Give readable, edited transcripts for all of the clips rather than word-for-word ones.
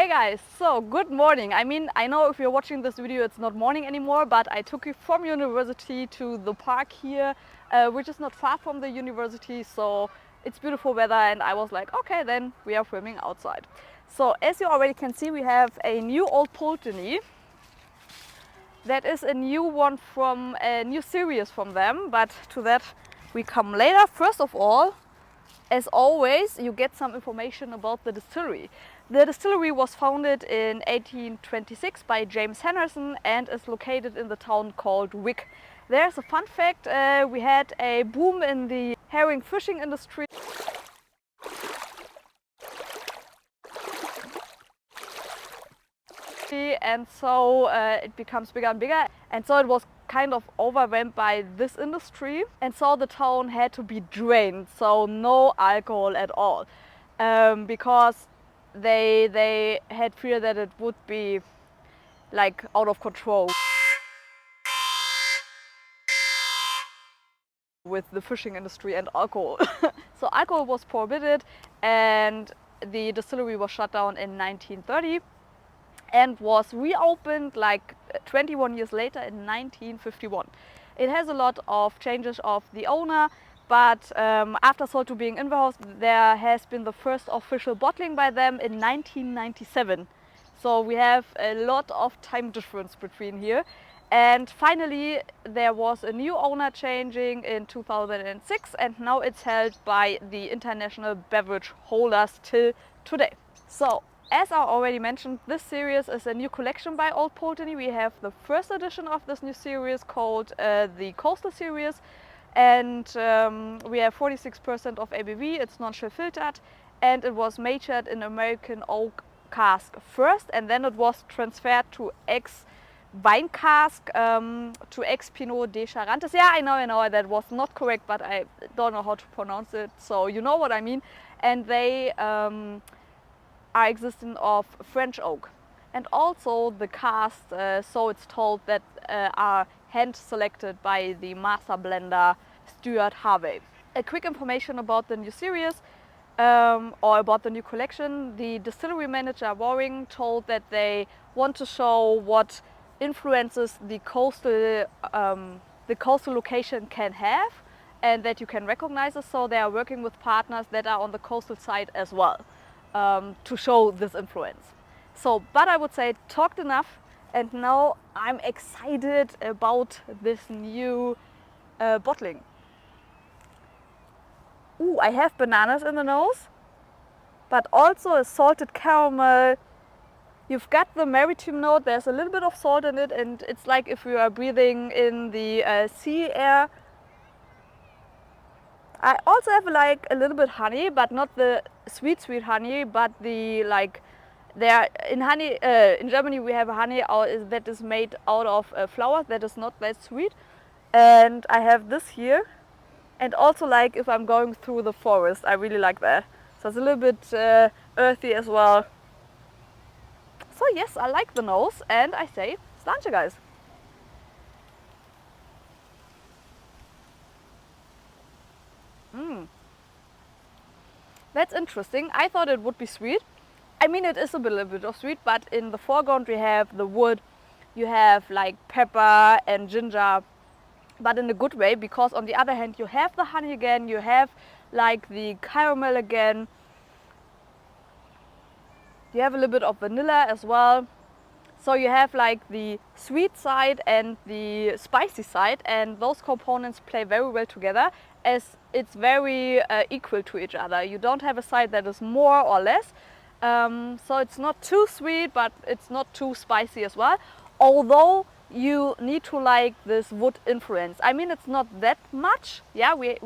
Hey guys, so good morning. I know if you're watching this video it's not morning anymore, but I took you from university to the park here, which is not far from the university, so it's beautiful weather and I was like, okay, then we are filming outside. So as you already can see, we have a new old Pulteney. That is a new one from a new series from them, but to that we come later. First of all, as always, you get some information about the distillery. The distillery was founded in 1826 by James Henderson and is located in the town called Wick. There's a fun fact, we had a boom in the herring fishing industry. And so it becomes bigger and bigger, and so it was kind of overwhelmed by this industry, and so the town had to be drained, so no alcohol at all, because they had fear that it would be like out of control with the fishing industry and alcohol. So alcohol was prohibited and the distillery was shut down in 1930 and was reopened like 21 years later in 1951. It has a lot of changes of the owner, but after sold to being in-house, there has been the first official bottling by them in 1997. So we have a lot of time difference between here. And finally, there was a new owner changing in 2006, and now it's held by the International Beverage Holders till today. So, as I already mentioned, this series is a new collection by Old Pulteney. We have the first edition of this new series called the Coastal Series, and we have 46% of ABV. It's non-chill filtered, and it was matured in American oak cask first, and then it was transferred to ex-wine cask to ex-Pineau Des Charentes. Yeah, I know that was not correct, but I don't know how to pronounce it, so you know what I mean. And they are existing of French oak, and also the cask, so it's told, that are hand selected by the master blender Stuart Harvey. A quick information about the new series or about the new collection. The distillery manager Waring told that they want to show what influences the coastal location can have, and that you can recognize it, so they are working with partners that are on the coastal side as well. To show this influence. So, but I would say talked enough, and now I'm excited about this new bottling. Ooh, I have bananas in the nose, but also a salted caramel. You've got the maritime note, there's a little bit of salt in it, and it's like if you are breathing in the sea air. I also have like a little bit honey, but not the sweet honey, but the like there in honey in Germany we have a honey that is made out of flowers that is not that sweet, and I have this here, and also like if I'm going through the forest, I really like that. So it's a little bit earthy as well. So yes, I like the nose, and I say slanche, guys. That's interesting. I thought it would be sweet. I mean, it is a little bit of sweet, but in the foreground we have the wood, you have like pepper and ginger, but in a good way, because on the other hand you have the honey again, you have like the caramel again, you have a little bit of vanilla as well. So you have like the sweet side and the spicy side, and those components play very well together, as it's very equal to each other. You don't have a side that is more or less. So it's not too sweet, but it's not too spicy as well. Although you need to like this wood influence. I mean, it's not that much. Yeah, we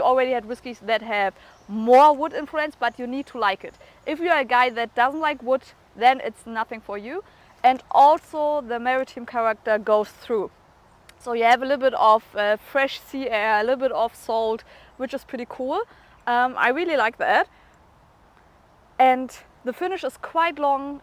already had whiskies that have more wood influence, but you need to like it. If you're a guy that doesn't like wood, then it's nothing for you. And also the maritime character goes through. So you have a little bit of fresh sea air, a little bit of salt, which is pretty cool. I really like that. And the finish is quite long,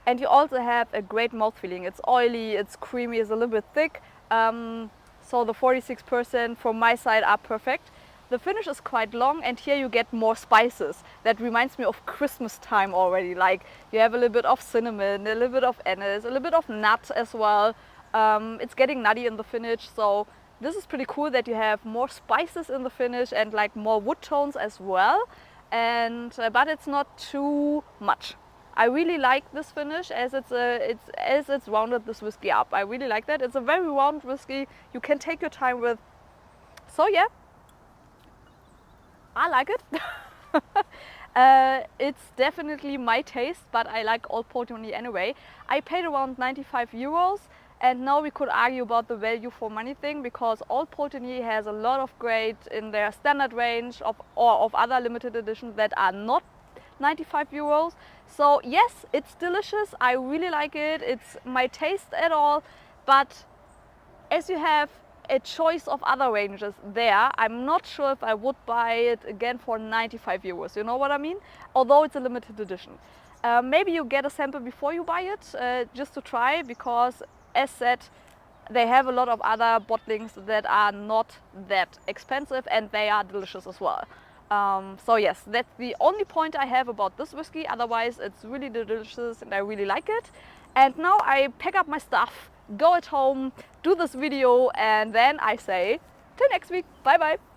and you also have a great mouth feeling. It's oily, it's creamy, it's a little bit thick. So the 46% from my side are perfect. the finish is quite long, and here you get more spices. That reminds me of Christmas time already. Like you have a little bit of cinnamon, a little bit of anise, a little bit of nut as well. It's getting nutty in the finish, so this is pretty cool that you have more spices in the finish and like more wood tones as well. And but it's not too much. I really like this finish as it's rounded this whiskey up. I really like that. It's a very round whiskey. You can take your time with. So yeah, I like it. It's definitely my taste, but I like Old Pulteney anyway. I paid around 95 euros, and now we could argue about the value for money thing, because Old Pulteney has a lot of grade in their standard range of other limited editions that are not 95 euros. So yes, it's delicious. I really like it. It's my taste at all, but as you have a choice of other ranges there, I'm not sure if I would buy it again for 95 euros. You know what I mean? Although it's a limited edition. Maybe you get a sample before you buy it, just to try, because as said, they have a lot of other bottlings that are not that expensive, and they are delicious as well. So yes, that's the only point I have about this whiskey. Otherwise, it's really delicious and I really like it. And now I pack up my stuff, go at home, do this video, and then I say till next week. Bye bye.